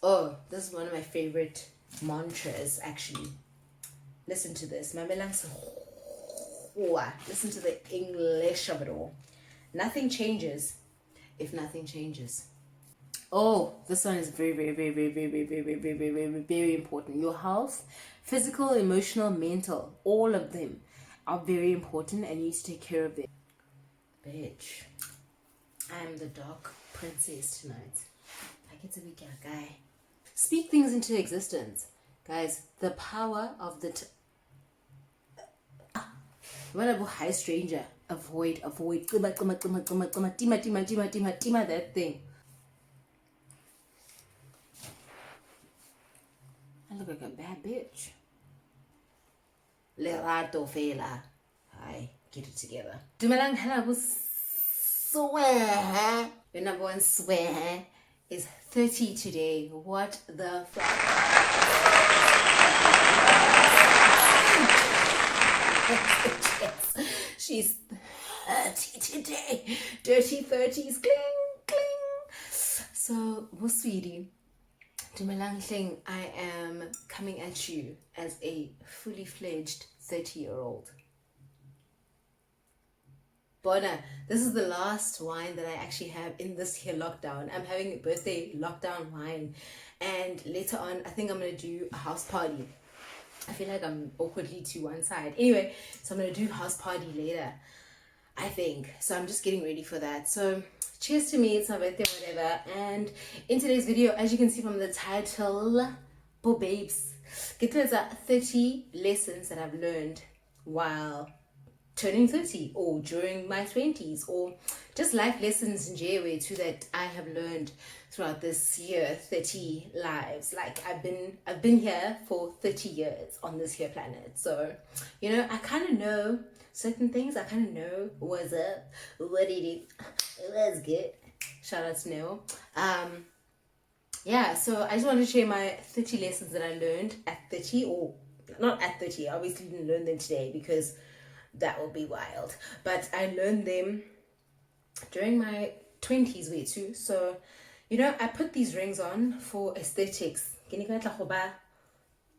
Oh, this is one of my favorite mantras, actually. Listen to this. Listen to the English of it all. Nothing changes if nothing changes. Oh, this one is very, very, very, very, very, very, very, very, very, very, very, very important. Your health, physical, emotional, mental, all of them are very important, and you need to take care of them. Bitch, I am the dark princess tonight. I get to be a guy. Speak things into existence, guys. The power of the whatever high stranger. Avoid. Tima that thing. I look like a bad bitch. Lerato fela. Hi, get it together. Dumelang hello swear. Your number one swear is 30 today. What the fuck? She's 30 today. Dirty 30s. Cling, cling. So, sweetie. Dumelang Hleng, I am coming at you as a fully fledged 30-year-old. Bona, this is the last wine that I actually have in this here lockdown. I'm having a birthday lockdown wine, and later on I think I'm gonna do a house party. I feel like I'm awkwardly to one side. Anyway, so I'm gonna do house party later, I think. So I'm just getting ready for that. So cheers to me, it's my birthday, whatever. And in today's video, as you can see from the title, Bo Babes, get 30 lessons that I've learned while turning 30 or during my 20s, or just life lessons in JWay too that I have learned throughout this year, 30 lives. Like I've been here for 30 years on this here planet. So, you know, I kind of know certain things. I kind of know what's up, what it is. Let's get shout out to Neil. Yeah, so I just wanted to share my 30 lessons that I learned at 30, or not at 30. I obviously didn't learn them today because that would be wild. But I learned them during my 20s way too. So, you know, I put these rings on for aesthetics.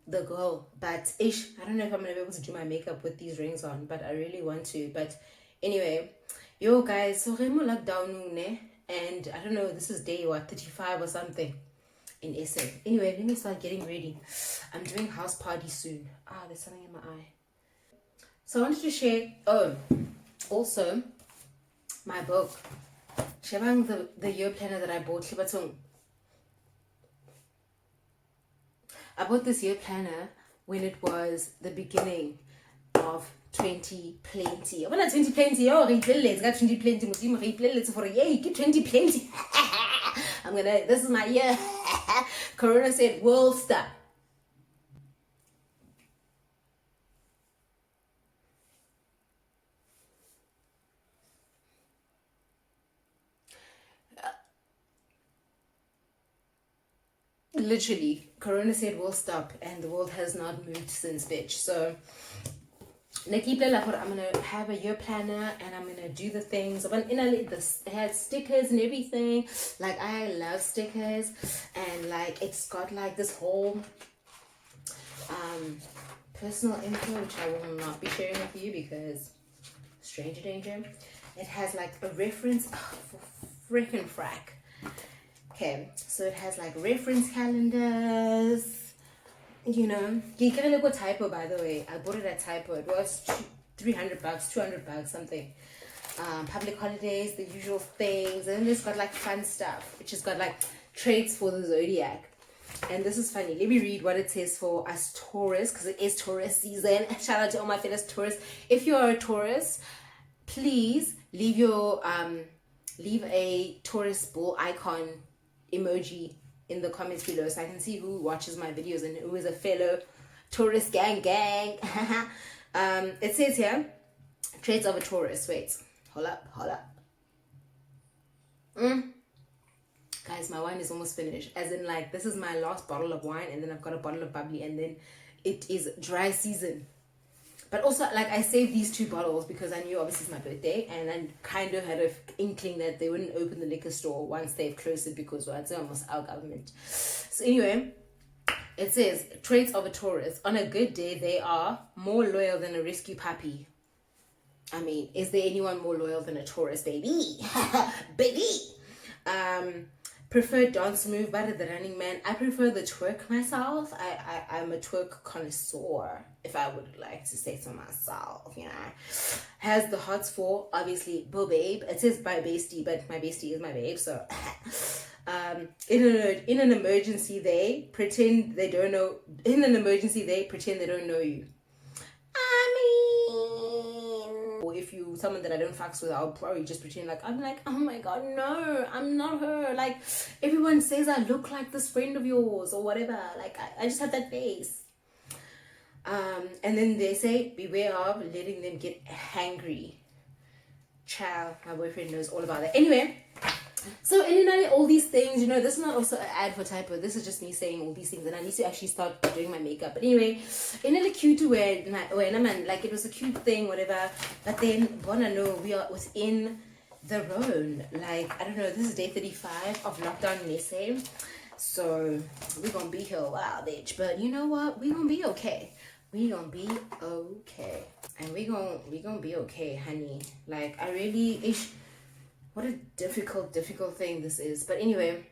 The girl, but I don't know if I'm gonna be able to do my makeup with these rings on, but I really want to. But anyway, yo guys, so I'm lockdown, and I don't know, this is day 35 or something in SA. Anyway, let me start getting ready. I'm doing house party soon. There's something in my eye. So I wanted to share, also, my book. Shebang the year planner that I bought. I bought this year planner when it was the beginning of 2020. When 2020, it's got 2020. Muslim replay for yay, get 2020. This is my year. Corona said, world stop. Literally, Corona said we'll stop, and the world has not moved since, bitch. So I'm gonna have a year planner, and I'm gonna do the things. It had stickers and everything. Like, I love stickers, and like it's got like this whole personal info, which I will not be sharing with you because stranger danger. It has like a reference for freaking frack. Okay, so it has like reference calendars, you know. You can look at Typo, by the way. I bought it at Typo. It was $300, $200, something. Public holidays, the usual things, and then it's got like fun stuff, which has got like traits for the zodiac. And this is funny. Let me read what it says for us Taurus, because it is Taurus season. Shout out to all my fellow Taurus. If you are a Taurus, please leave a Taurus bull icon emoji in the comments below, so I can see who watches my videos and who is a fellow Taurus gang. It says here, traits of a Taurus. Wait, hold up. Guys, my wine is almost finished. As in, like, this is my last bottle of wine, and then I've got a bottle of bubbly, and then it is dry season. But also, like, I saved these 2 bottles because I knew obviously it's my birthday, and I kind of had an inkling that they wouldn't open the liquor store once they've closed it because, well, it's almost our government. So anyway, it says traits of a Taurus. On a good day, they are more loyal than a rescue puppy. I mean, is there anyone more loyal than a Taurus, baby? Baby! Prefer dance move better than Running Man. I prefer the twerk myself. I'm a twerk connoisseur, if I would like to say so myself, you know. Has the hots for, obviously, Bo Babe. It says by bestie, but my bestie is my babe, so... in an emergency, they pretend they don't know... In an emergency, they pretend they don't know you. Or if you someone that I don't fucks with, I'll probably just pretend like I'm like, oh my god, no, I'm not her. Like, everyone says I look like this friend of yours or whatever. Like, I just have that face. And then they say beware of letting them get hangry. Ciao, my boyfriend knows all about that. Anyway, so in all these things, you know, this is not also an ad for Typo. This is just me saying all these things, and I need to actually start doing my makeup. But anyway, in a cute way, like, it was a cute thing, whatever. But then, Bona, no, we are within the road. Like, I don't know, this is day 35 of lockdown Messe. So we're gonna be here a while, bitch. But you know what? We're gonna be okay. We gonna be okay. And we gonna be okay, honey. Like, I really... What a difficult thing this is. But anyway,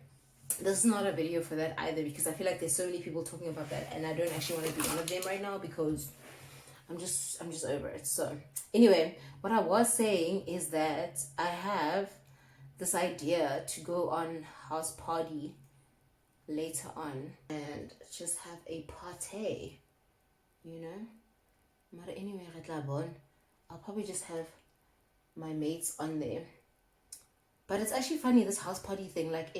this is not a video for that either, because I feel like there's so many people talking about that, and I don't actually want to be one of them right now because I'm just over it. So anyway, what I was saying is that I have this idea to go on house party later on and just have a party, you know. But anyway, I'll probably just have my mates on there. But it's actually funny, this house party thing, like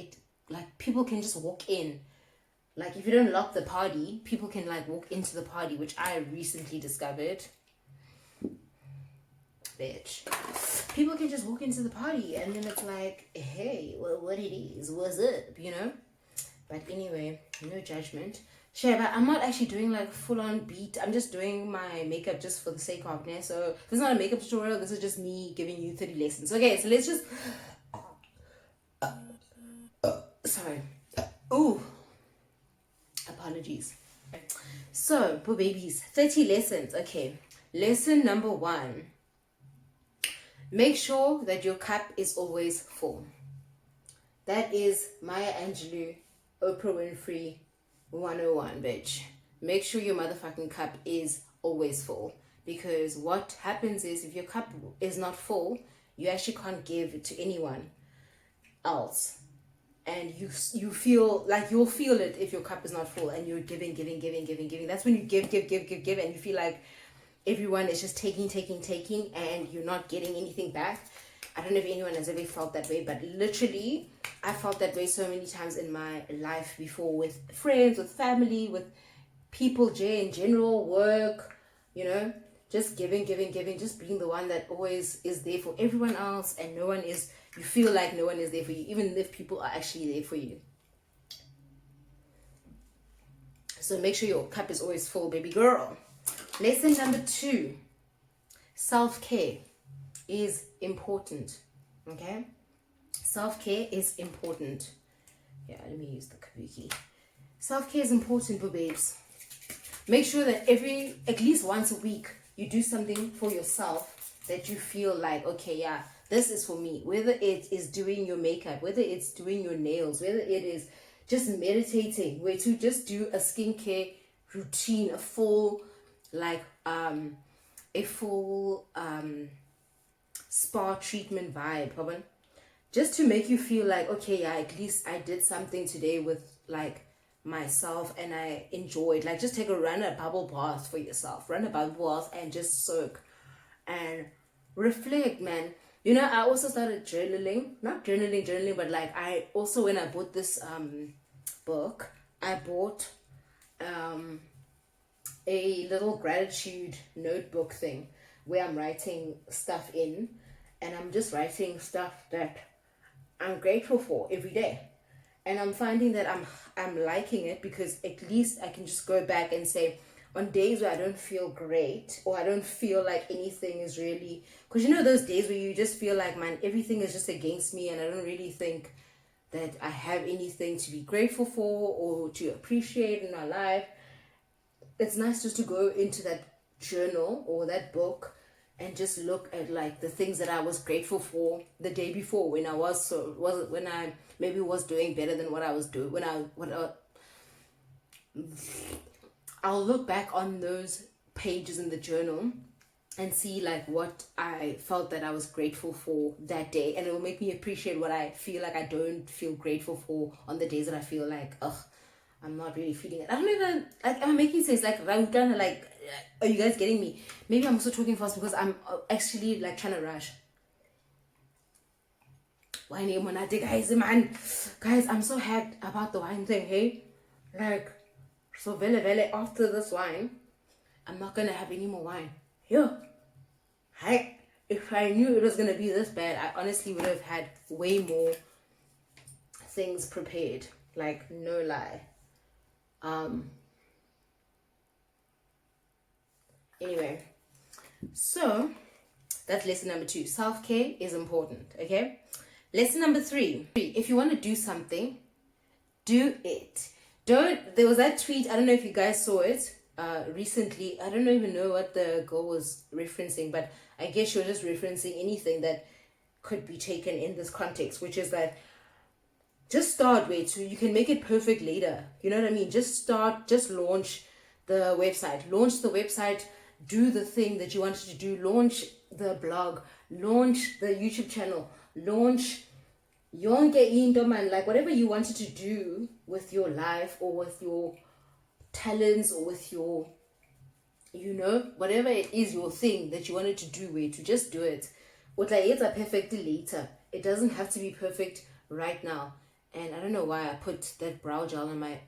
people can just walk in. Like, if you don't lock the party, people can like walk into the party, which I recently discovered. Bitch. People can just walk into the party and then it's like, hey, well, what it is, what's up, you know? But anyway, no judgment. Sure, but I'm not actually doing like full on beat. I'm just doing my makeup just for the sake of it. So this is not a makeup tutorial. This is just me giving you 30 lessons. Okay, so let's just... Sorry. Ooh. Apologies. So, for babies, 30 lessons. Okay. Lesson number 1. Make sure that your cup is always full. That is Maya Angelou, Oprah Winfrey 101, bitch. Make sure your motherfucking cup is always full. Because what happens is, if your cup is not full, you actually can't give it to anyone else. And you feel like you'll feel it if your cup is not full and you're giving. That's when you give, and you feel like everyone is just taking, and you're not getting anything back. I don't know if anyone has ever felt that way, but literally, I felt that way so many times in my life before, with friends, with family, with people, in general, work, you know, just giving, just being the one that always is there for everyone else, and you feel like no one is there for you, even if people are actually there for you. So make sure your cup is always full, baby girl. Lesson number 2, self-care is important. Okay, self-care is important. Yeah, let me use the kabuki. Self-care is important, babes. Make sure that at least once a week, you do something for yourself that you feel like, okay, yeah, this is for me. Whether it is doing your makeup, whether it's doing your nails, whether it is just meditating, where to just do a skincare routine, a full spa treatment vibe, just to make you feel like, okay, yeah, at least I did something today with like myself and I enjoyed. Like, just take a bubble bath for yourself, run a bubble bath and just soak and reflect, man. You know, I also started journaling, not journaling, but like I also, when I bought this book, I bought a little gratitude notebook thing where I'm writing stuff in, and I'm just writing stuff that I'm grateful for every day. And I'm finding that I'm liking it, because at least I can just go back and say, on days where I don't feel great, or I don't feel like anything is really, because you know those days where you just feel like, man, everything is just against me and I don't really think that I have anything to be grateful for or to appreciate in my life. It's nice just to go into that journal or that book and just look at like the things that I was grateful for the day before, when I when I maybe was doing better than what I was doing, I'll look back on those pages in the journal and see like what I felt that I was grateful for that day, and it will make me appreciate what I feel like I don't feel grateful for on the days that I feel like, ugh, I'm not really feeling it. I don't even, like, am I making sense? Like, Rautan, like, are you guys getting me? Maybe I'm also talking fast because I'm actually like trying to rush. Wine monate, guys, man. Guys, I'm so happy about the wine thing, hey? Like, so vele after this wine, I'm not gonna have any more wine. Yeah. If I knew it was gonna be this bad, I honestly would have had way more things prepared. Like, no lie. Anyway, so that's lesson number 2. Self-care is important, okay? Lesson number 3. If you want to do something, do it. There was that tweet, I don't know if you guys saw it recently. I don't even know what the girl was referencing, but I guess she was just referencing anything that could be taken in this context, which is that just start, wait, so you can make it perfect later. You know what I mean? Just launch the website, do the thing that you wanted to do, launch the blog, launch the YouTube channel, launch yonke into, man, like whatever you wanted to do with your life or with your talents or with your, you know, whatever it is, your thing that you wanted to do, wait, to just do it. It's a perfect later. It doesn't have to be perfect right now. And I don't know why I put that brow gel on my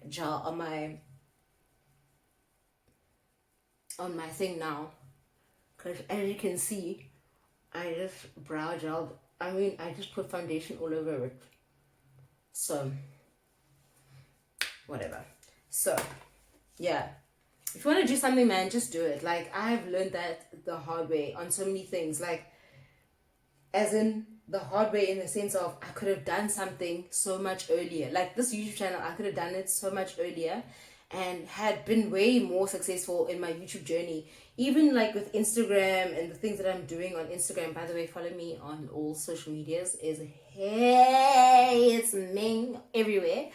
thing now, because as you can see, I just brow gelled. I mean, I just put foundation all over it. So, whatever. So, yeah. If you want to do something, man, just do it. Like, I've learned that the hard way on so many things. Like, as in the hard way in the sense of I could have done something so much earlier. Like this YouTube channel, I could have done it so much earlier and had been way more successful in my YouTube journey. Even like with Instagram and the things that I'm doing on Instagram. By the way, follow me on all social medias. It's me everywhere.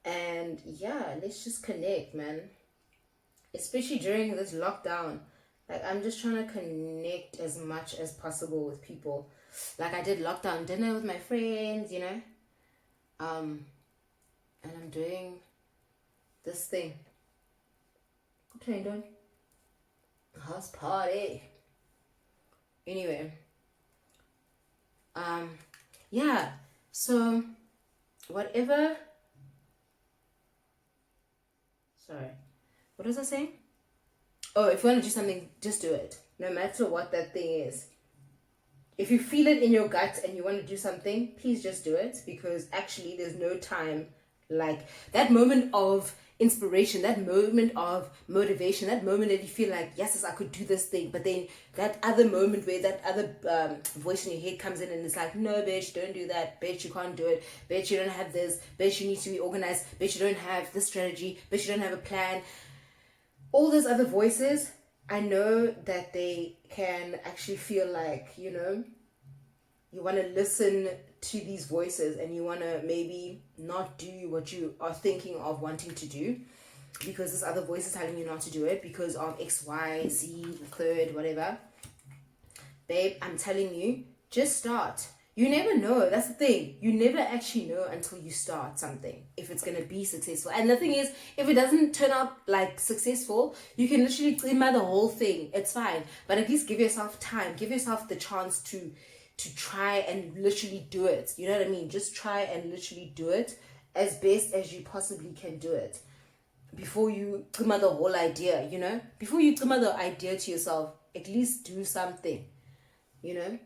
And yeah, let's just connect, man. Especially during this lockdown. Like, I'm just trying to connect as much as possible with people. Like, I did lockdown dinner with my friends, you know. And I'm doing this thing. What are you doing? House party. Anyway. Yeah. So, whatever. Sorry. What was I saying? Oh, if you want to do something, just do it. No matter what that thing is. If you feel it in your gut and you want to do something, please just do it, because actually there's no time like that moment of inspiration, that moment of motivation, that moment that you feel like, yes, I could do this thing, but then that other moment where that other voice in your head comes in and it's like, no, bitch, don't do that, bitch, you can't do it, bitch, you don't have this, bitch, you need to be organized, bitch, you don't have this strategy, bitch, you don't have a plan. All those other voices, I know that they can actually feel like, you know, you want to listen to these voices and you want to maybe not do what you are thinking of wanting to do because this other voice is telling you not to do it because of X, Y, Z, third, whatever. Babe, I'm telling you, just start. You never know. That's the thing. You never actually know until you start something if it's going to be successful. And the thing is, if it doesn't turn out like successful, you can literally clean out the whole thing. It's fine. But at least give yourself time. Give yourself the chance to try and literally do it. You know what I mean? Just try and literally do it as best as you possibly can do it. Before you come out the whole idea, you know? Before you come out the idea to yourself, at least do something, you know?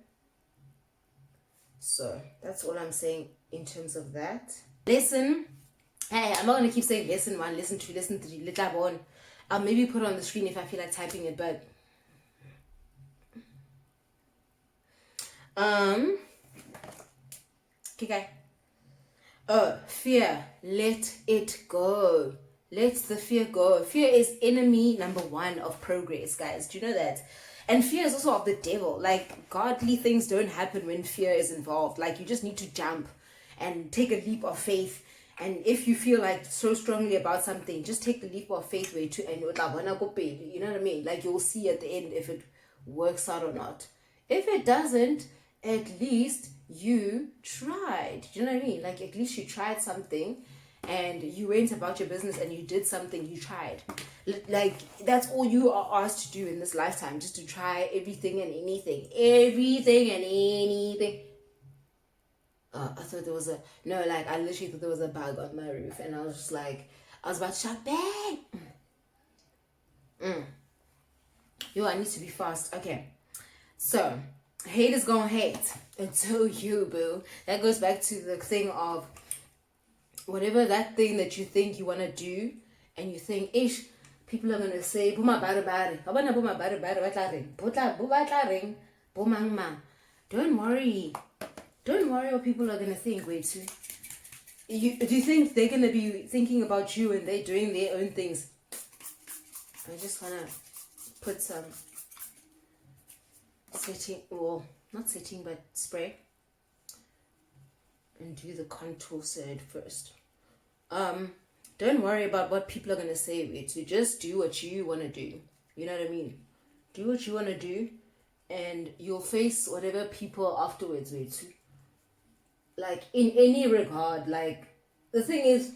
So that's all I'm saying in terms of that. Lesson. Hey, I'm not going to keep saying lesson 1, lesson 2, lesson 3, little one. I'll maybe put it on the screen if I feel like typing it, but okay. Oh, fear. Let it go. Let the fear go. Fear is enemy number one of progress, guys. Do you know that? And fear is also of the devil. Like, godly things don't happen when fear is involved. Like, you just need to jump and take a leap of faith. And if you feel like so strongly about something, just take the leap of faith way too, and you know what I mean? Like, you'll see at the end if it works out or not. If it doesn't, at least you tried. Do you know what I mean? Like, at least you tried something and you went about your business and you did something, you tried. Like, that's all you are asked to do in this lifetime, just to try everything and anything. Everything and anything. I thought there was I literally thought there was a bug on my roof, and I was just like, I was about to shout, bang! Yo, I need to be fast. Okay. So, haters gonna hate until you, boo. That goes back to the thing of whatever that thing that you think you want to do, and you think, ish, people are gonna say, buma bari bari. Don't worry. Don't worry what people are gonna think. Wait, do you think they're gonna be thinking about you and they're doing their own things? I just wanna put some setting, well, not setting, but spray, and do the contour side first. Don't worry about what people are gonna say. Wait, so just do what you wanna do. You know what I mean? Do what you wanna do, and you'll face whatever people afterwards. Wait, so, like, in any regard, like, the thing is,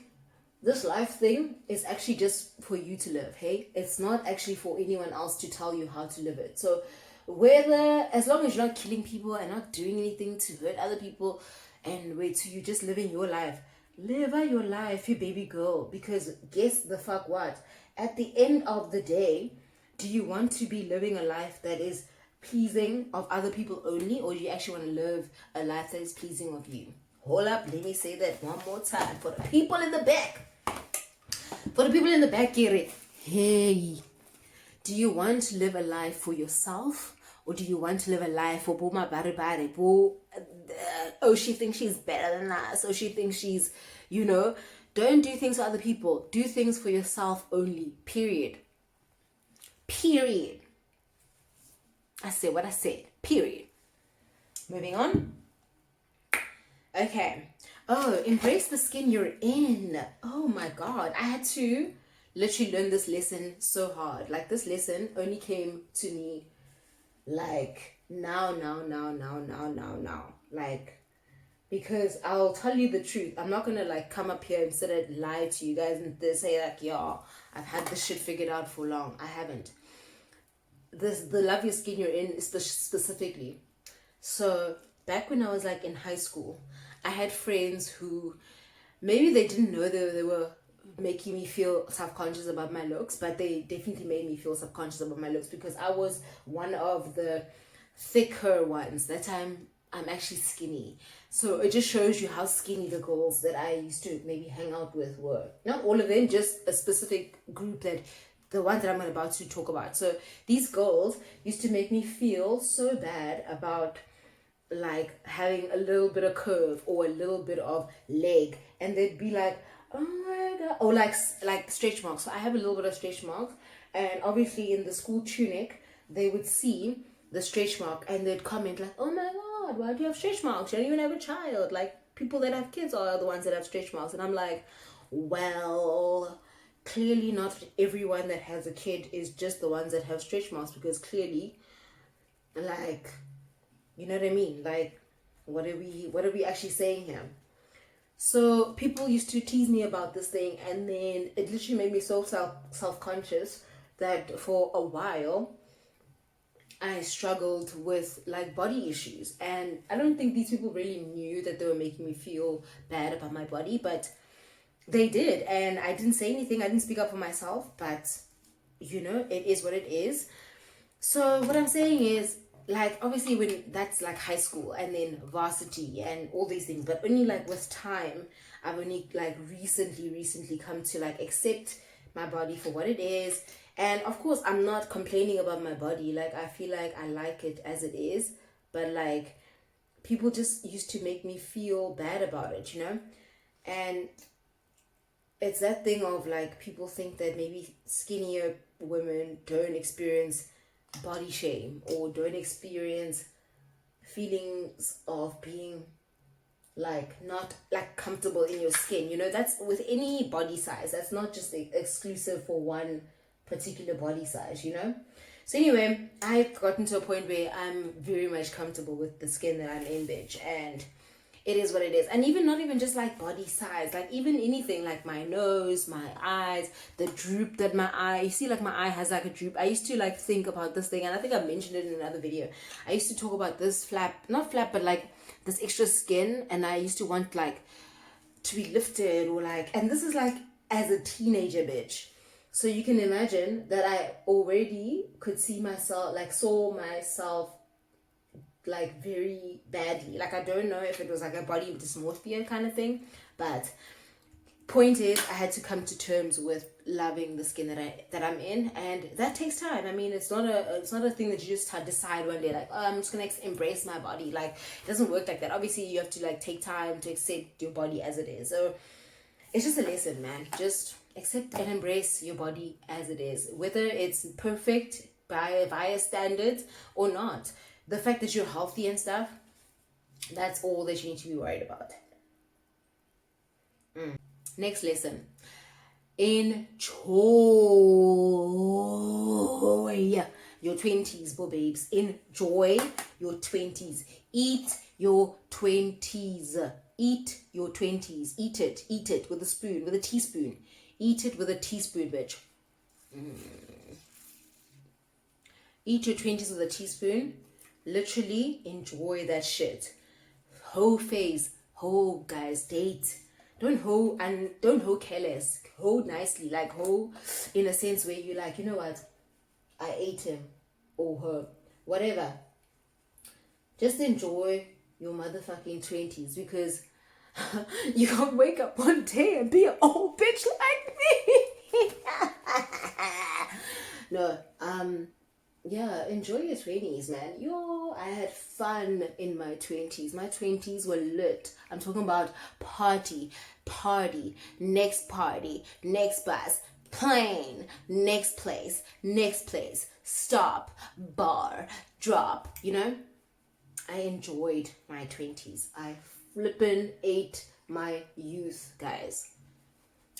this life thing is actually just for you to live, hey? It's not actually for anyone else to tell you how to live it. So as long as you're not killing people and not doing anything to hurt other people, and wait till you just living your life, live out your life, you baby girl. Because guess the fuck what? At the end of the day, do you want to be living a life that is pleasing of other people only, or do you actually want to live a life that is pleasing of you? Hold up, let me say that one more time for the people in the back. For the people in the back, Gary. Hey, do you want to live a life for yourself, or do you want to live a life for Boma Bari Bari? Oh, she thinks she's better than us. Oh, she thinks she's, don't do things for other people. Do things for yourself only. Period. I said what I said. Period. Moving on. Okay. Oh, embrace the skin you're in. Oh my God. I had to literally learn this lesson so hard. Like, this lesson only came to me like now. Like, because I'll tell you the truth. I'm not gonna like come up here and sit and lie to you guys and say like, yo, I've had this shit figured out for long. I haven't. The love your skin you're in specifically. So back when I was like in high school, I had friends who maybe they didn't know they were making me feel self-conscious about my looks, but they definitely made me feel self-conscious about my looks, because I was one of the thicker ones. That time I'm actually skinny. So it just shows you how skinny the girls that I used to maybe hang out with were. Not all of them, just a specific group, that the ones that I'm about to talk about. So these girls used to make me feel so bad about like having a little bit of curve or a little bit of leg, and they'd be like, oh my God, or like stretch marks. So I have a little bit of stretch marks, and obviously in the school tunic they would see the stretch mark and they'd comment like, oh my God, why do you have stretch marks? You don't even have a child. Like, people that have kids are the ones that have stretch marks. And I'm like, well, clearly not everyone that has a kid is just the ones that have stretch marks, because clearly, like, you know what I mean? Like, what are we actually saying here? So people used to tease me about this thing, and then it literally made me so self-conscious that for a while I struggled with like body issues. And I don't think these people really knew that they were making me feel bad about my body, but they did. And I didn't say anything. I didn't speak up for myself, but it is what it is. So what I'm saying is, like, obviously when that's like high school and then varsity and all these things, but only like with time, I've only like recently come to like accept my body for what it is. And of course, I'm not complaining about my body. Like, I feel like I like it as it is, but like, people just used to make me feel bad about it, you know? And it's that thing of like, people think that maybe skinnier women don't experience body shame or don't experience feelings of being like not like comfortable in your skin. You know, that's with any body size. That's not just exclusive for one particular body size, you know? So anyway, I've gotten to a point where I'm very much comfortable with the skin that I'm in, bitch. And it is what it is. And even not even just like body size, like even anything like my nose, my eyes, the droop that my eye, you see like my eye has like a droop. I used to like think about this thing, and I think I mentioned it in another video. I used to talk about this not flap, but like this extra skin, and I used to want like to be lifted or like, and this is like as a teenager, bitch. So you can imagine that I already could see myself, like saw myself like very badly. Like, I don't know if it was like a body dysmorphia kind of thing, but point is, I had to come to terms with loving the skin that I'm in, and that takes time. I mean, it's not a thing that you just decide one day like, oh, I'm just gonna embrace my body. Like, it doesn't work like that. Obviously, you have to like take time to accept your body as it is. So it's just a lesson, man. Just accept and embrace your body as it is, whether it's perfect via standards or not. The fact that you're healthy and stuff, that's all that you need to be worried about. Next lesson. Enjoy your 20s, babes. Enjoy your 20s. Eat your 20s. Eat your 20s. Eat it. Eat it with a spoon, with a teaspoon. Eat it with a teaspoon, bitch. Eat your 20s with a teaspoon. Literally enjoy that shit. Hoe phase. Hoe, guys. Date. Don't hoe careless. Hoe nicely. Like, hoe in a sense where you like, you know what? I ate him or her. Whatever. Just enjoy your motherfucking 20s, because you can't wake up one day and be an old bitch like me. No, yeah, enjoy your 20s, man. I had fun in my 20s. My 20s were lit. I'm talking about party, next bus, plane, next place, stop, bar, drop, you know? I enjoyed my 20s. I flippin' ate my youth, guys.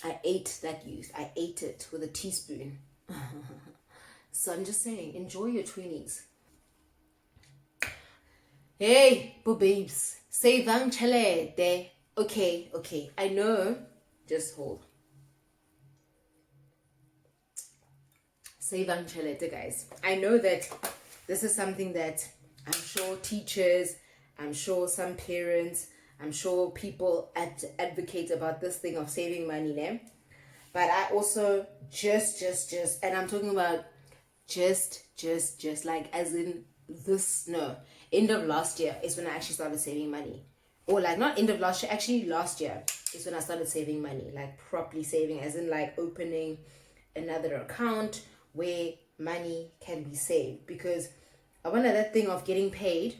I ate that youth. I ate it with a teaspoon. So I'm just saying, enjoy your 20s. Hey, babes. Say vang chale de. Okay. I know. Just hold. Say vang chale de, guys. I know that this is something that I'm sure teachers, I'm sure some parents, I'm sure people advocate about this thing of saving money, né? But I also just, and I'm talking about just like as in this, no, end of last year is when I actually started saving money. Or like not end of last year, actually last year is when I started saving money, like properly saving, as in like opening another account where money can be saved. Because I wanted that thing of getting paid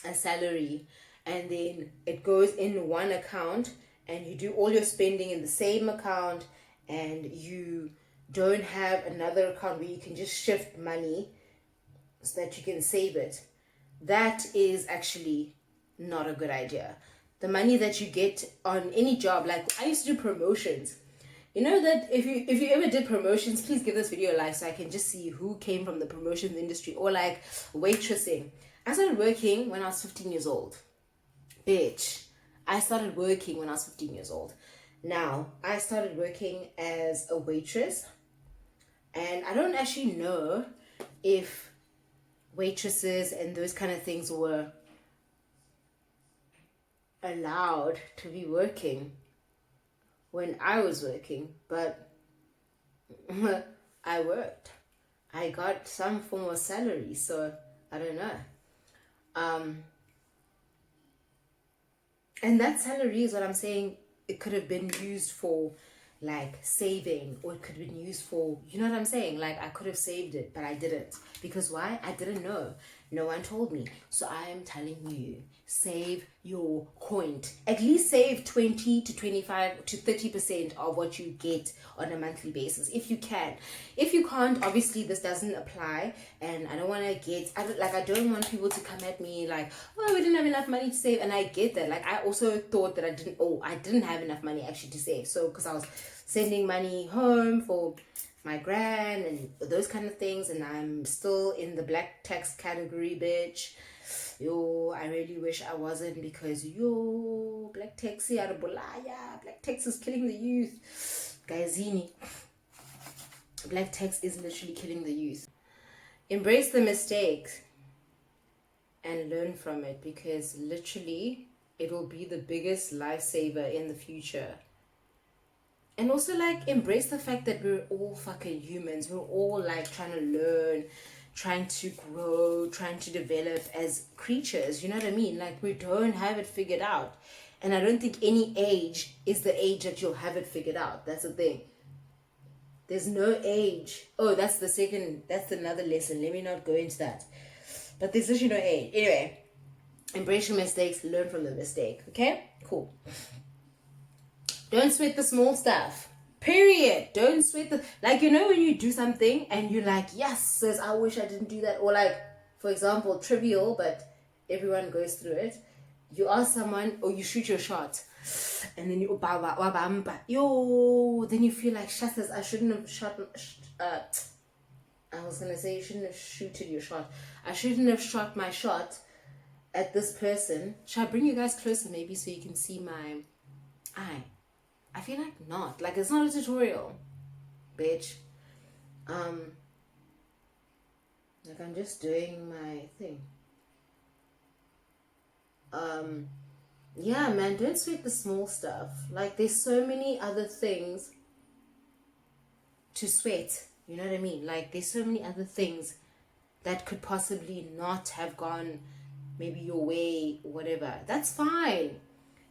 a salary and then it goes in one account and you do all your spending in the same account, and you don't have another account where you can just shift money so that you can save it. That is actually not a good idea. The money that you get on any job, like I used to do promotions. You know that if you ever did promotions, please give this video a like so I can just see who came from the promotions industry. Or like waitressing. I started working when I was 15 years old. Bitch. I started working when I was 15 years old. Now, I started working as a waitress. And I don't actually know if waitresses and those kind of things were allowed to be working when I was working, but I worked. I got some form of salary, so I don't know. And that salary is what I'm saying, it could have been used for, like saving, or it could have been used for, you know what I'm saying? Like I could have saved it, but I didn't. Because why? I didn't know. No one told me. So I am telling you, save your coin. At least save 20 to 25 to 30% of what you get on a monthly basis, if you can. If you can't, obviously this doesn't apply, and I don't want to get, I don't want people to come at me like, oh, we didn't have enough money to save. And I get that. Like I also thought that I didn't have enough money actually to save. So because I was sending money home for my gran and those kind of things, and I'm still in the black tax category, bitch. Yo, I really wish I wasn't, because black taxi out of Bolaya, black tax is killing the youth. Guyzini, black tax is literally killing the youth. Embrace the mistakes and learn from it, because literally it will be the biggest lifesaver in the future. And also, like, embrace the fact that we're all fucking humans. We're all like trying to learn, trying to grow, trying to develop as creatures. You know what I mean? Like, we don't have it figured out. And I don't think any age is the age that you'll have it figured out. That's the thing. There's no age. Oh, that's another lesson. Let me not go into that. But there's literally no age. Anyway, embrace your mistakes, learn from the mistake. Okay? Cool. Don't sweat the small stuff. Period. Don't sweat the... Like, you know when you do something and you're like, yes, sis, I wish I didn't do that. Or like, for example, trivial, but everyone goes through it. You ask someone, or you shoot your shot. And then you... Yo, then you feel like, sis, I shouldn't have shot... I was going to say you shouldn't have shooted your shot. I shouldn't have shot my shot at this person. Should I bring you guys closer maybe so you can see my eye? I feel like not. Like, it's not a tutorial, bitch. Like, I'm just doing my thing. Yeah, man, don't sweat the small stuff. Like, there's so many other things to sweat. You know what I mean? Like, there's so many other things that could possibly not have gone maybe your way, whatever. That's fine.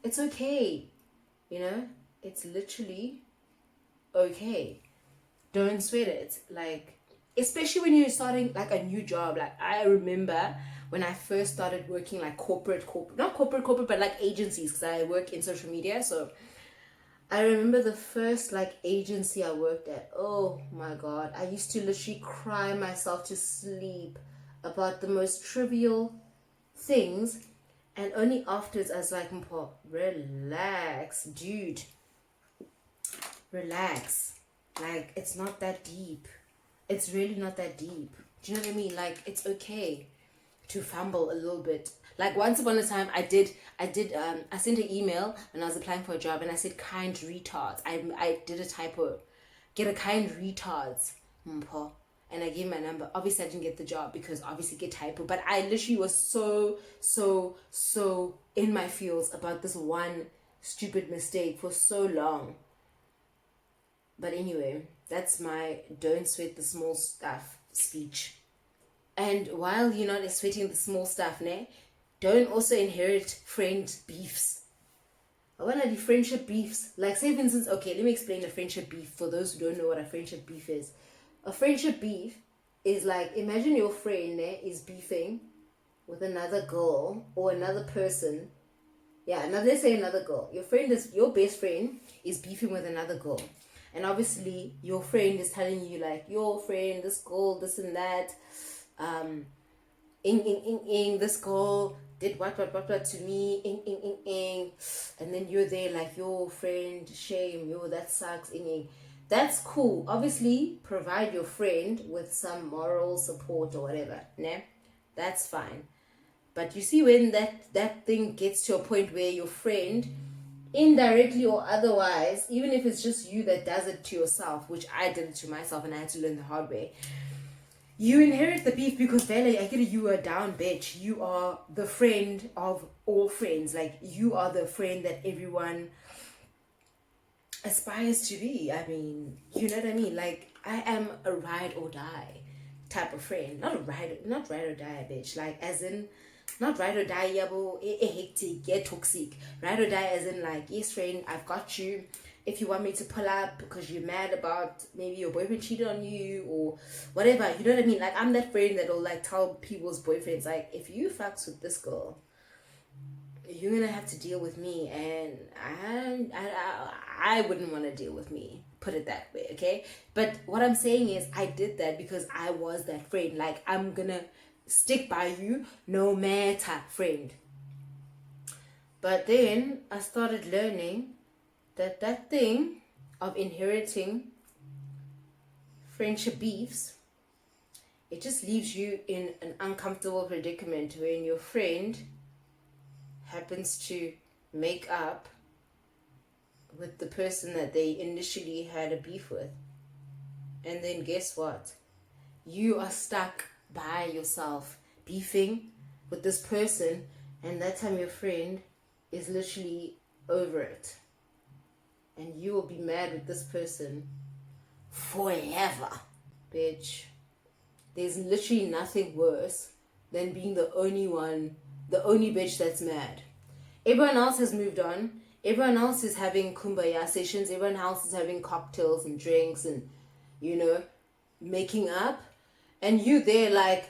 It's okay. You know? It's literally okay. Don't sweat it. Like, especially when you're starting like a new job. Like, I remember when I first started working like not corporate, but like agencies, because I work in social media. So I remember the first like agency I worked at. Oh my God. I used to literally cry myself to sleep about the most trivial things. And only afterwards I was like, relax, dude. Relax. Like, it's not that deep. It's really not that deep. Do you know what I mean? Like, it's okay to fumble a little bit. Like, once upon a time, I sent an email when I was applying for a job, and I said kind retards. I did a typo. Get a kind retards. And I gave my number. Obviously, I didn't get the job because obviously get typo. But I literally was so in my feels about this one stupid mistake for so long. But anyway, that's my don't sweat the small stuff speech. And while you're not sweating the small stuff, don't also inherit friend beefs. I want to do friendship beefs. Like, say for instance, okay, let me explain a friendship beef for those who don't know what a friendship beef is. A friendship beef is like, imagine your friend is beefing with another girl or another person. Yeah, now let's say another girl. Your best friend is beefing with another girl. And obviously, your friend is telling you, like, your friend, this girl, this and that, this girl did what to me, and then you're there like, your friend, shame, that sucks, That's cool. Obviously, provide your friend with some moral support or whatever, That's fine. But you see, when that thing gets to a point where your friend, indirectly or otherwise, even if it's just you that does it to yourself, which I did it to myself and I had to learn the hard way, you inherit the beef because Vele, I get it, you are down, bitch. You are the friend of all friends. Like, you are the friend that everyone aspires to be. I mean, you know what I mean? Like, I am a ride or die type of friend. Not ride or die, bitch. Like, as in, not ride or die, yabo, hectic, get toxic. Ride or die as in, like, yes, friend, I've got you. if you want me to pull up because you're mad about maybe your boyfriend cheated on you or whatever, you know what I mean? Like, I'm that friend that'll like tell people's boyfriends, like, if you fucks with this girl, you're gonna have to deal with me, and I wouldn't want to deal with me, put it that way, okay? But what I'm saying is, I did that because I was that friend. Like, I'm gonna stick by you no matter, friend. But then I started learning that thing of inheriting friendship beefs, it just leaves you in an uncomfortable predicament when your friend happens to make up with the person that they initially had a beef with. And then guess what? You are stuck by yourself beefing with this person, and that time your friend is literally over it. And you will be mad with this person forever. Bitch, there's literally nothing worse than being the only bitch that's mad. Everyone else has moved on. Everyone else is having kumbaya sessions. Everyone else is having cocktails and drinks and, making up. And you there like,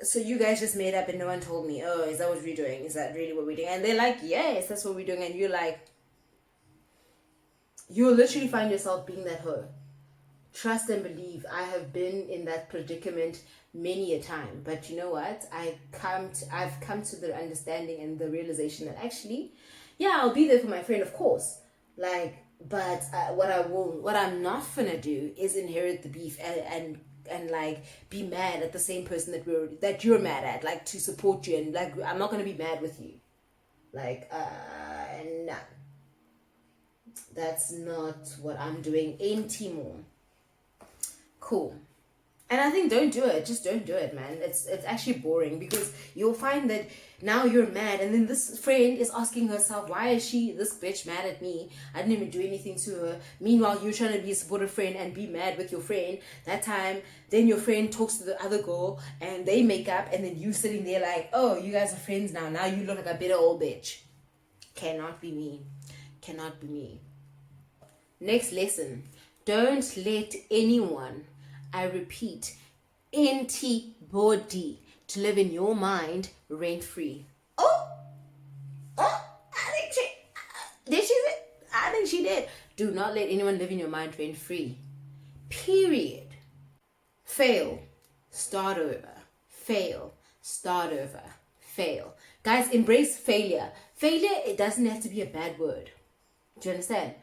so you guys just made up and no one told me. Oh, is that what we're doing? Is that really what we're doing? And they're like, yes, that's what we're doing. And you're like, you'll literally find yourself being that hoe. Trust and believe, I have been in that predicament many a time. But you know what? I've come to the understanding and the realization that actually, yeah, I'll be there for my friend, of course. Like, but what I'm not gonna do is inherit the beef and like be mad at the same person that you're mad at, like to support you, and like I'm not gonna be mad with you. Like, no. That's not what I'm doing in Timor. Cool. And I think don't do it. Just don't do it, man. It's actually boring because you'll find that now you're mad, and then this friend is asking herself, why is this bitch mad at me? I didn't even do anything to her. Meanwhile, you're trying to be a supportive friend and be mad with your friend. That time, then your friend talks to the other girl and they make up, and then you sitting there like, oh, you guys are friends now. Now you look like a bitter old bitch. Cannot be me. Cannot be me. Next lesson. Don't let anyone, I repeat, anybody to live in your mind rent-free. I think she did. Do not let anyone live in your mind rent-free. Period. Fail. Start over. Fail. Start over. Fail. Guys, embrace failure. Failure, it doesn't have to be a bad word. Do you understand?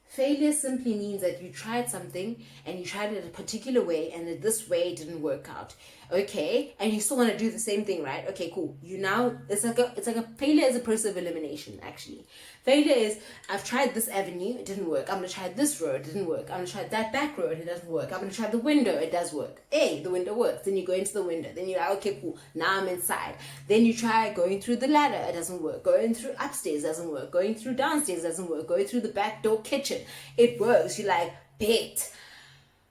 Failure simply means that you tried something and you tried it a particular way, and this way didn't work out. Okay, and you still want to do the same thing, right? Okay, cool. It's like a failure is a process of elimination, actually. Failure is, I've tried this avenue, it didn't work. I'm gonna try this road, it didn't work. I'm gonna try that back road, it doesn't work. I'm gonna try the window, it does work. Hey, the window works. Then you go into the window. Then you're like, okay, cool. Now I'm inside. Then you try going through the ladder, it doesn't work. Going through upstairs doesn't work. Going through downstairs doesn't work. Going through the back door kitchen, it works. You're like, bet.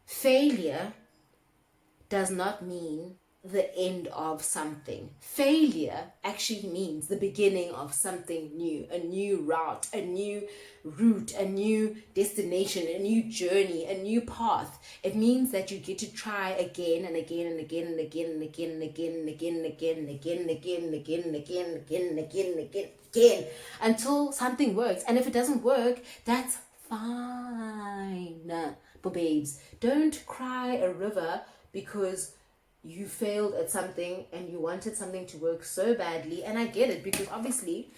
Failure does not mean the end of something. Failure actually means the beginning of something new, a new route, a new route, a new destination, a new journey, a new path. It means that you get to try again and again and again and again and again and again and again and again and again and again and again and again and again and again and again until something works. And if it doesn't work, that's fine. But babes, don't cry a river because you failed at something and you wanted something to work so badly. And I get it, because obviously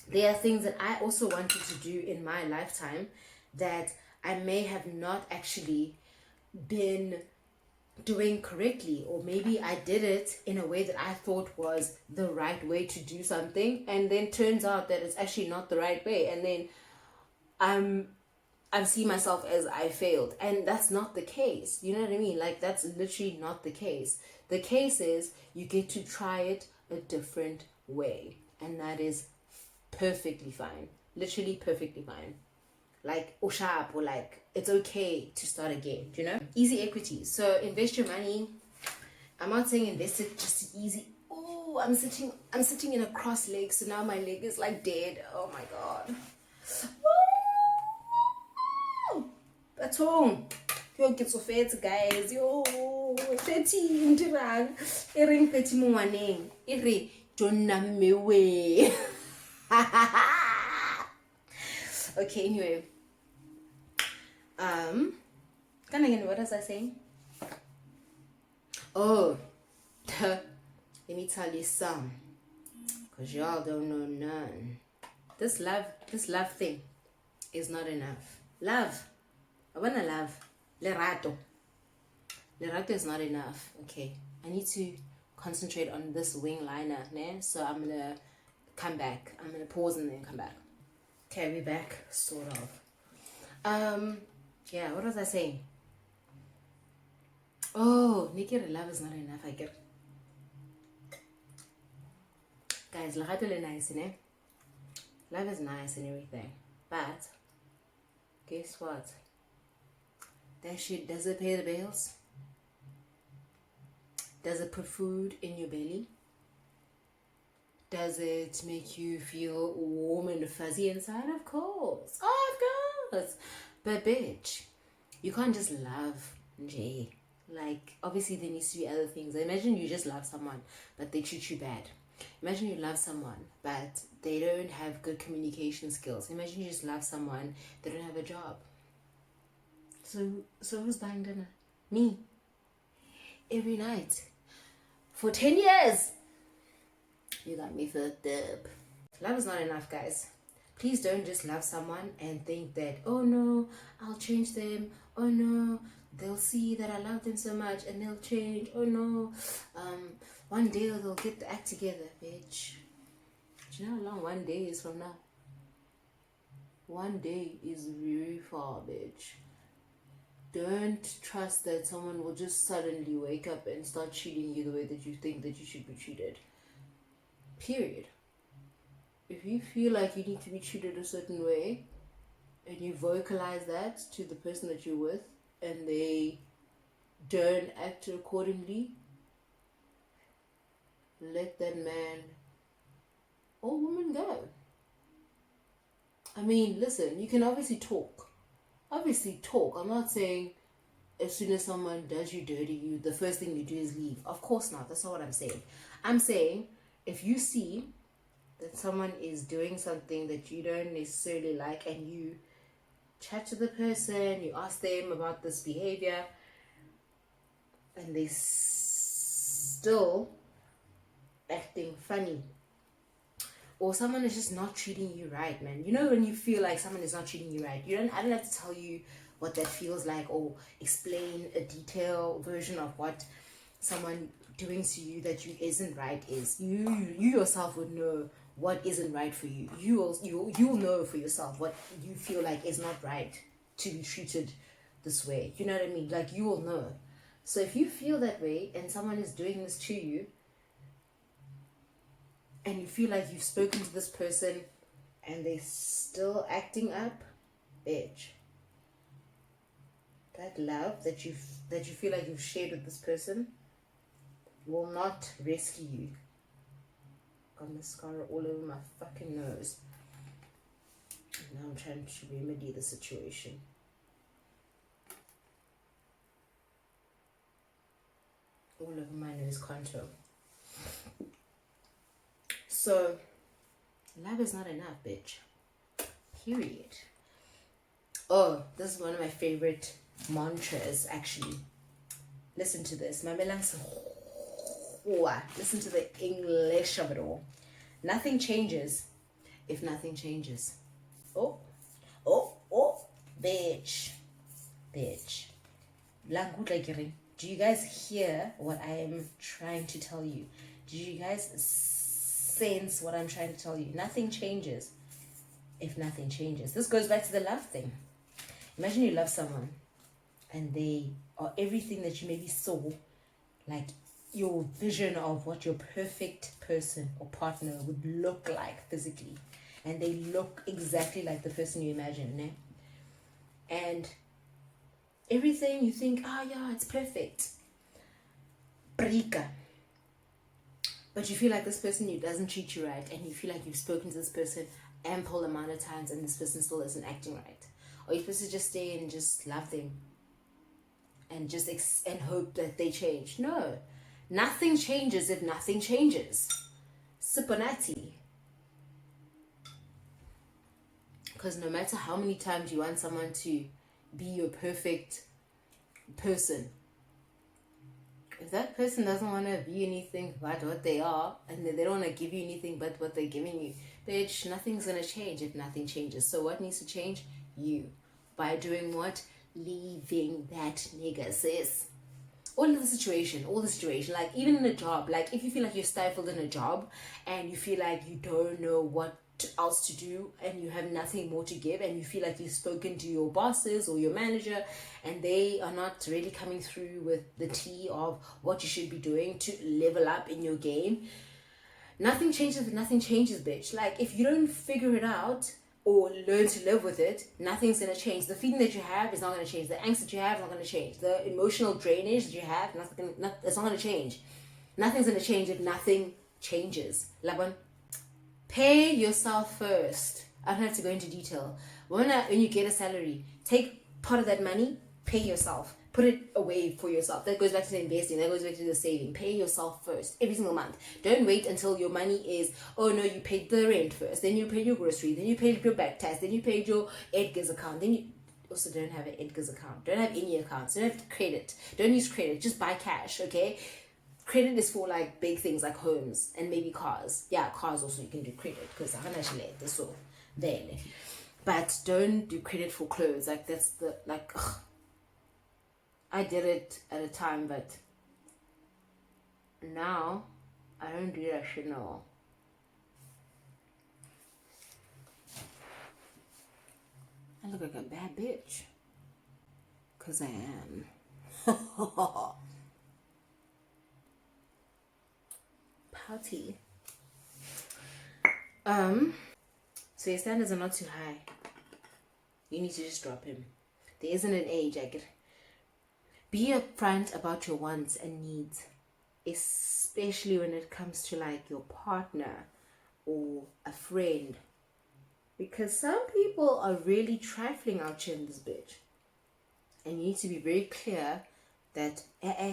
there are things that I also wanted to do in my lifetime that I may have not actually been doing correctly, or maybe I did it in a way that I thought was the right way to do something, and then turns out that it's actually not the right way, and then I see myself as I failed, and that's not the case. You know what I mean? Like, that's literally not the case. The case is you get to try it a different way, and that is perfectly fine. Literally perfectly fine. Like, or sharp, or like, it's okay to start again, you know? Easy equity. So invest your money. I'm not saying invest it just easy. Oh, I'm sitting in a cross leg, so now my leg is like dead. Oh my god. bathong. Yo, get so fat, guys. Yo, 30 dirang. Ering 30 morning. Iri, Jonna mewe. Okay, anyway. Again, what was I saying? Oh, let me tell you some. Because y'all don't know none. This love thing is not enough. Love. I wanna love. Lerato. Lerato is not enough. Okay. I need to concentrate on this wing liner. Né? So I'm gonna come back. I'm gonna pause and then come back. Okay, we're back, sort of. Yeah, what was I saying? Oh, Nikki, love is not enough. I get it. Guys, lerato is nice, ne? Love is nice and everything. But, guess what? That shit, does it pay the bills? Does it put food in your belly? Does it make you feel warm and fuzzy inside? Of course. Of course. But bitch, you can't just love Jay. Like, obviously there needs to be other things. Imagine you just love someone, but they treat you bad. Imagine you love someone, but they don't have good communication skills. Imagine you just love someone, they don't have a job. So who's buying dinner? Me. Every night. For 10 years. You got me fucked up. Love is not enough, guys. Please don't just love someone and think that, oh no, I'll change them. Oh no, they'll see that I love them so much and they'll change. Oh no, one day they'll get the act together, bitch. Do you know how long one day is from now? One day is very far, bitch. Don't trust that someone will just suddenly wake up and start treating you the way that you think that you should be treated. Period. If you feel like you need to be treated a certain way and you vocalize that to the person that you're with and they don't act accordingly, let that man or woman go. I mean, listen, you can obviously talk. I'm not saying as soon as someone does you dirty, the first thing you do is leave. Of course not. That's not what I'm saying. I'm saying if you see that someone is doing something that you don't necessarily like and you chat to the person, you ask them about this behavior and they still acting funny, or someone is just not treating you right, man. You know when you feel like someone is not treating you right, I don't have to tell you what that feels like or explain a detailed version of what someone doing to you that you isn't right is. You yourself would know what isn't right for you. You'll know for yourself what you feel like is not right to be treated this way. You know what I mean? Like, you will know. So if you feel that way and someone is doing this to you and you feel like you've spoken to this person and they're still acting up, bitch, that love that you feel like you've shared with this person will not rescue you. Got mascara all over my fucking nose. Now I'm trying to remedy the situation. All over my nose contour. So, love is not enough, bitch. Period. Oh, this is one of my favorite mantras, actually. Listen to this. Listen to the English of it all. Nothing changes if nothing changes. Oh, bitch. Do you guys hear what I am trying to tell you? Do you guys sense what I'm trying to tell you? Nothing changes if nothing changes. This goes back to the love thing. Imagine you love someone and they are everything that you maybe saw, like your vision of what your perfect person or partner would look like physically, and they look exactly like the person you imagine, né? And everything you think, oh yeah, it's perfect, brika, but you feel like this person doesn't treat you right, and you feel like you've spoken to this person ample amount of times and this person still isn't acting right, Or you're supposed to just stay and just love them and just and hope that they change? No. Nothing changes if nothing changes. Siponati. Because no matter how many times you want someone to be your perfect person, if that person doesn't want to be anything but what they are, and they don't want to give you anything but what they're giving you, bitch, nothing's going to change if nothing changes. So what needs to change? You. By doing what? Leaving that nigga, sis. All the situation, like even in a job, like if you feel like you're stifled in a job and you feel like you don't know what else to do and you have nothing more to give, and you feel like you've spoken to your bosses or your manager and they are not really coming through with the tea of what you should be doing to level up in your game, nothing changes if nothing changes, bitch. Like if you don't figure it out or learn to live with it, nothing's going to change. The feeling that you have is not going to change. The angst that you have is not going to change. The emotional drainage that you have, it's not going to change. Nothing's going to change if nothing changes. Laban, pay yourself first. I don't have to go into detail. When you get a salary, take part of that money, pay yourself. Put it away for yourself. That goes back to the investing. That goes back to the saving. Pay yourself first every single month. Don't wait until your money is, oh no, you paid the rent first, then you paid your grocery, then you paid your back tax, then you paid your Edgar's account, then you also don't have an Edgar's account. Don't have any accounts. Don't have credit. Don't use credit. Just buy cash, okay? Credit is for like big things like homes and maybe cars. Yeah, cars also you can do credit because I'm actually this so there. But don't do credit for clothes. Like that's the like. Ugh. I did it at a time, but now I don't do that shit no. I look like a bad bitch. Cause I am. Pouty. So your standards are not too high. You need to just drop him. There isn't an age, I get. Be upfront about your wants and needs, especially when it comes to like your partner or a friend, because some people are really trifling out here in this bitch, and you need to be very clear that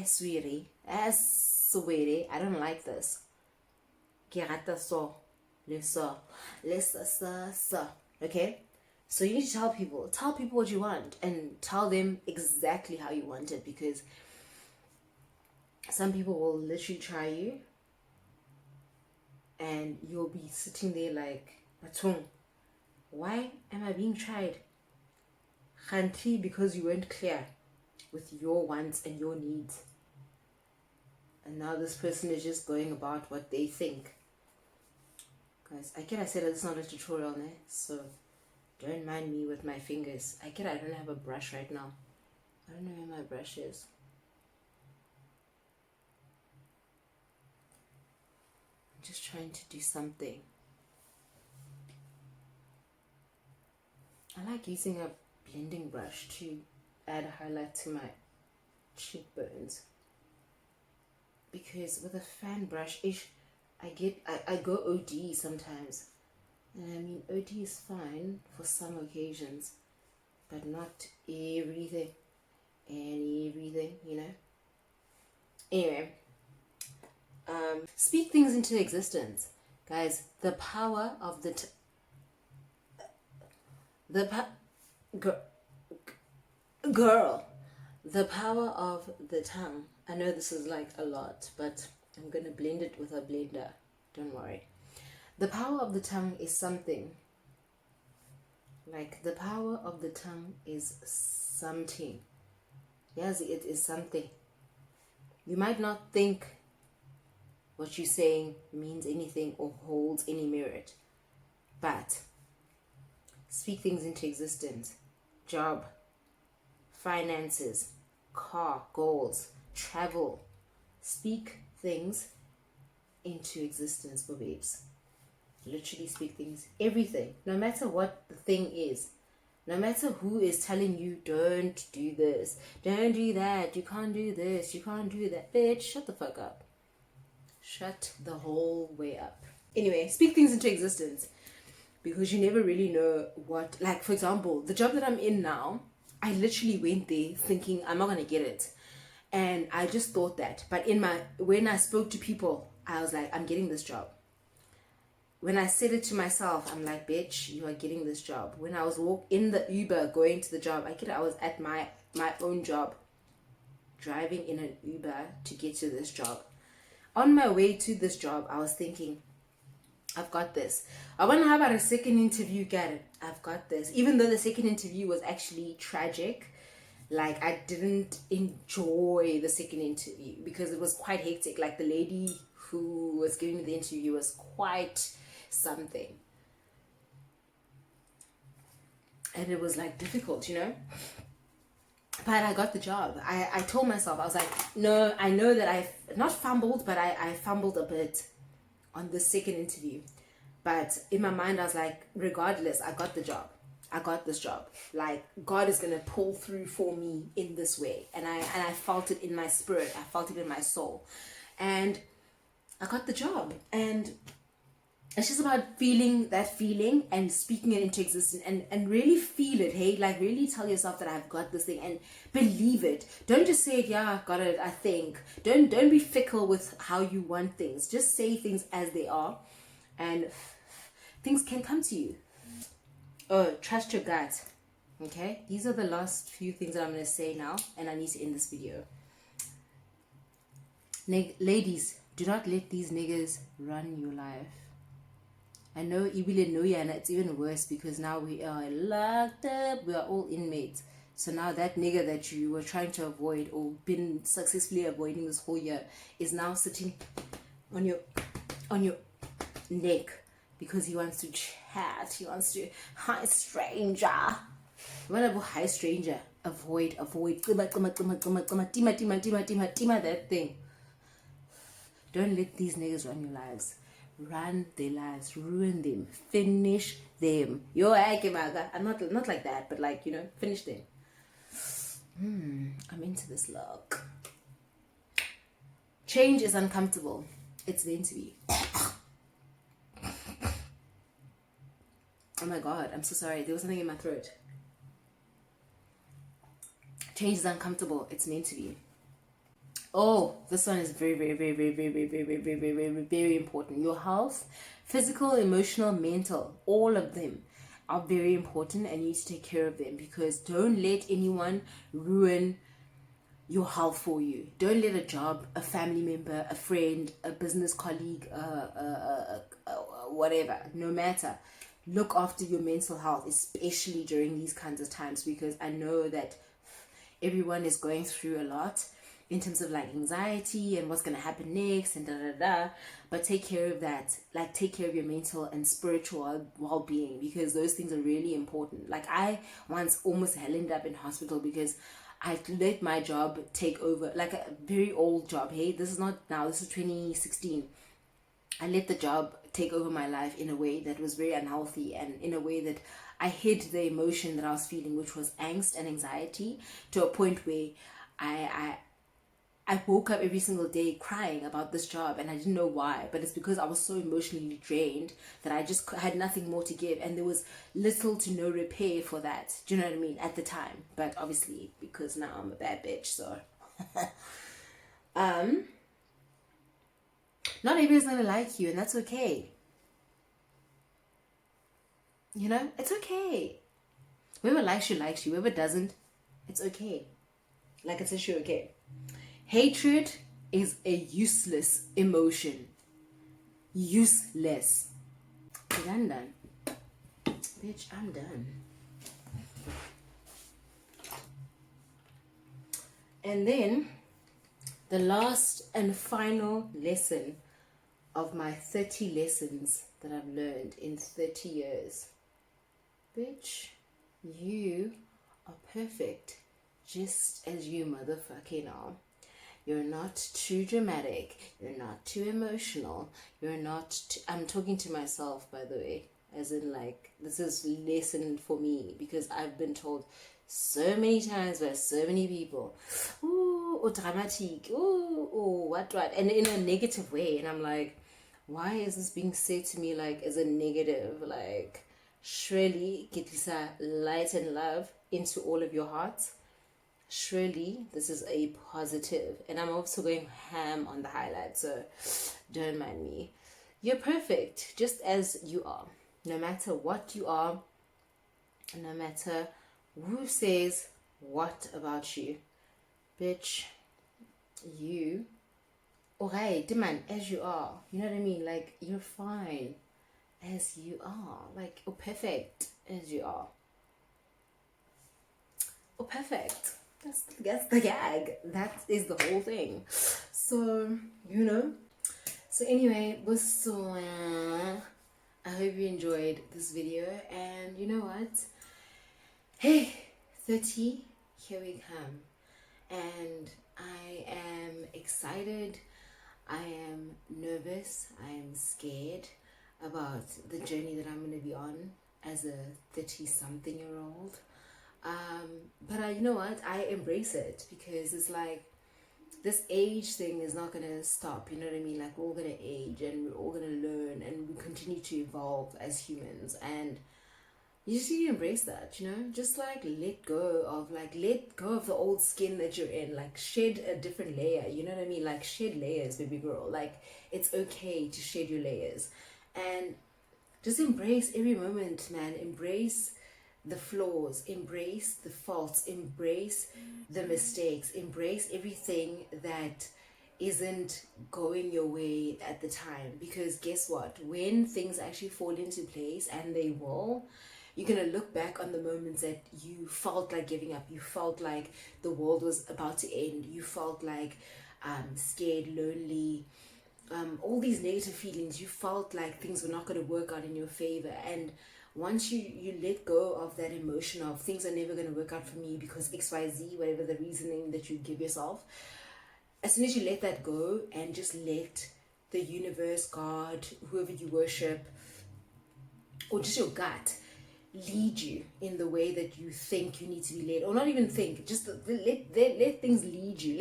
sweetie, I don't like this. Okay. So you need to tell people what you want and tell them exactly how you want it, because some people will literally try you and you'll be sitting there like, why am I being tried? Khanti, because you weren't clear with your wants and your needs. And now this person is just going about what they think. Guys, I said it's not a tutorial, né? So don't mind me with my fingers. I don't have a brush right now. I don't know where my brush is. I'm just trying to do something. I like using a blending brush to add a highlight to my cheekbones. Because with a fan brush, I go OD sometimes. And I mean, OD is fine for some occasions, but not everything. And everything, you know? Anyway, speak things into existence. Guys, the power of girl, the power of the tongue. I know this is like a lot, but I'm going to blend it with a blender. Don't worry. The power of the tongue is something. Like, the power of the tongue is something. Yes, it is something. You might not think what you're saying means anything or holds any merit, but speak things into existence. Job, finances, car, goals, travel. Speak things into existence, for babes. Literally speak things, everything, no matter what the thing is, no matter who is telling you don't do this, don't do that, you can't do this, you can't do that, bitch, shut the fuck up. Shut the whole way up. Anyway, speak things into existence, because you never really know what, like, for example, the job that I'm in now, I literally went there thinking I'm not going to get it. And I just thought that. But when I spoke to people, I was like, I'm getting this job. When I said it to myself, I'm like, bitch, you are getting this job. When I was in the Uber going to the job, I was at my own job, driving in an Uber to get to this job. On my way to this job, I was thinking, I've got this. I want to have about a second interview, get it. I've got this. Even though the second interview was actually tragic, like I didn't enjoy the second interview because it was quite hectic. Like the lady who was giving me the interview was quite something. And it was like difficult, you know? But I got the job. I told myself, I was like, no, I know that I've not fumbled, but I fumbled a bit on the second interview. But in my mind, I was like, regardless, I got the job. I got this job. Like, God is going to pull through for me in this way. And I felt it in my spirit. I felt it in my soul. And I got the job. And it's just about feeling that feeling and speaking it into existence and really feel it, hey? Like, really tell yourself that I've got this thing and believe it. Don't just say it, yeah, I've got it, I think. Don't be fickle with how you want things. Just say things as they are and things can come to you. Oh, trust your gut. Okay? These are the last few things that I'm going to say now, and I need to end this video. Ladies, do not let these niggas run your life. I know Ibile Noya, and it's even worse because now we are locked up. We are all inmates. So now that nigga that you were trying to avoid or been successfully avoiding this whole year is now sitting on your neck because he wants to chat. He wants to, hi stranger. Whatever, hi stranger. Avoid. Tima that thing. Don't let these niggas run your lives. Run their lives, ruin them, finish them. Yo, I'm not like that, but like, you know, finish them. I'm into this look. Change is uncomfortable. It's meant to be. Oh my God, I'm so sorry. There was something in my throat. Change is uncomfortable. It's meant to be. Oh, this one is very, very, very, very, very, very, very, very, very, very, very, very important. Your health, physical, emotional, mental, all of them are very important and you need to take care of them because don't let anyone ruin your health for you. Don't let a job, a family member, a friend, a business colleague, whatever, no matter. Look after your mental health, especially during these kinds of times because I know that everyone is going through a lot in terms of like anxiety and what's going to happen next and but take care of that. Like, take care of your mental and spiritual well-being because those things are really important. Like, I once almost ended up in hospital because I let my job take over, like a very old job. Hey, this is not now, this is 2016. I let the job take over my life in a way that was very unhealthy and in a way that I hid the emotion that I was feeling, which was angst and anxiety, to a point where I woke up every single day crying about this job and I didn't know why, but it's because I was so emotionally drained that I just had nothing more to give and there was little to no repair for that. Do you know what I mean? At the time. But obviously, because now I'm a bad bitch, so... not everyone's gonna like you and that's okay. You know? It's okay. Whoever likes you, whoever doesn't, it's okay. Like, it's actually okay. Hatred is a useless emotion. Useless. But I'm done. Bitch, I'm done. And then, the last and final lesson of my 30 lessons that I've learned in 30 years. Bitch, you are perfect. Just as you motherfucking are. You're not too dramatic. You're not too emotional. You're not I'm talking to myself, by the way. As in, like, this is lesson for me. Because I've been told so many times by so many people, ooh, oh, dramatic, ooh, oh, what. And in a negative way. And I'm like, why is this being said to me, like, as a negative? Like, surely get this light and love into all of your hearts. Surely this is a positive, and I'm also going ham on the highlights, so don't mind me. You're perfect just as you are, no matter what you are, no matter who says what about you. Bitch, you alright, man, as you are. You know what I mean? Like, you're fine as you are. Like, you're perfect as you are. Oh, perfect. That's the gag. That is the whole thing. So, you know. So anyway, I hope you enjoyed this video. And you know what? Hey, 30, here we come. And I am excited. I am nervous. I am scared about the journey that I'm going to be on as a 30-something-year-old. But you know what? I embrace it because it's like this age thing is not gonna stop. You know what I mean? Like, we're all gonna age and we're all gonna learn and we continue to evolve as humans, and you just need to embrace that. You know, just like let go of the old skin that you're in. Like, shed a different layer. You know what I mean? Like, shed layers, baby girl. Like, it's okay to shed your layers, and just embrace every moment, man. Embrace the flaws, embrace the faults, embrace the mistakes, embrace everything that isn't going your way at the time. Because guess what? When things actually fall into place, and they will, you're gonna look back on the moments that you felt like giving up, you felt like the world was about to end, you felt like scared, lonely, all these negative feelings. You felt like things were not going to work out in your favor, and once you let go of that emotion of things are never going to work out for me because XYZ, whatever the reasoning that you give yourself, as soon as you let that go and just let the universe, God, whoever you worship, or just your gut lead you in the way that you think you need to be led, or not even think, just let things lead you.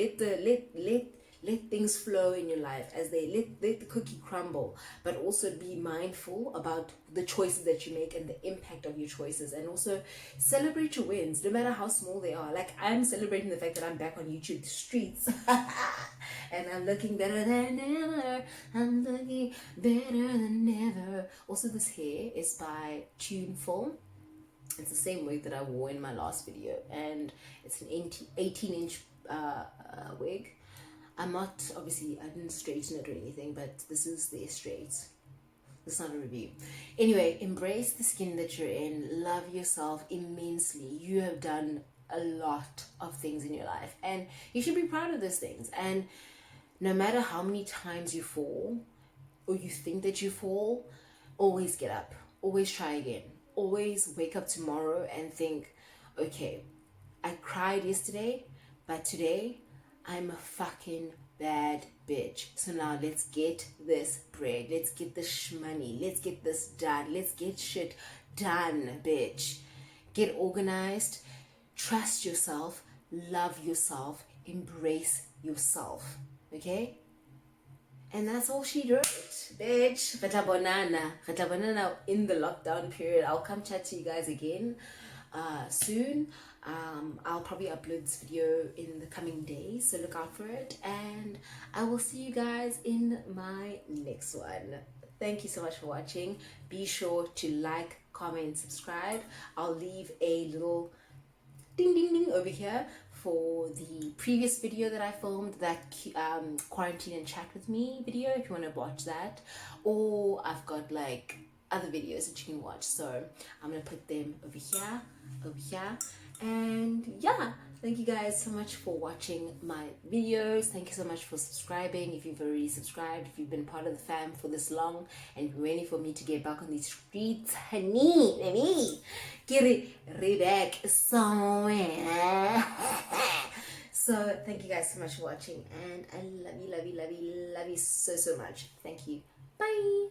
Let things flow in your life as they let the cookie crumble, but also be mindful about the choices that you make and the impact of your choices, and also celebrate your wins, no matter how small they are. Like, I'm celebrating the fact that I'm back on YouTube streets and I'm looking better than ever. I'm looking better than ever. Also, this hair is by Tuneful. It's the same wig that I wore in my last video, and it's an 18-inch wig. I'm not, obviously, I didn't straighten it or anything, but this is the straight. It's not a review. Anyway, embrace the skin that you're in. Love yourself immensely. You have done a lot of things in your life, and you should be proud of those things. And no matter how many times you fall, or you think that you fall, always get up. Always try again. Always wake up tomorrow and think, okay, I cried yesterday, but today I'm a fucking bad bitch. So now let's get this bread. Let's get this money. Let's get this done. Let's get shit done, bitch. Get organized. Trust yourself. Love yourself. Embrace yourself. Okay? And that's all she wrote, bitch. Banana in the lockdown period. I'll come chat to you guys again soon. I'll probably upload this video in the coming days, so look out for it. And I will see you guys in my next one. Thank you so much for watching. Be sure to like, comment, subscribe. I'll leave a little ding ding ding over here for the previous video that I filmed, that quarantine and chat with me video, if you want to watch that. Or I've got like other videos that you can watch, so I'm gonna put them over here. And yeah, thank you guys so much for watching my videos. Thank you so much for subscribing. If you've already subscribed, if you've been part of the fam for this long and you're waiting for me to get back on these streets, honey, let me get it back somewhere. So thank you guys so much for watching, and I love you so much. Thank you. Bye.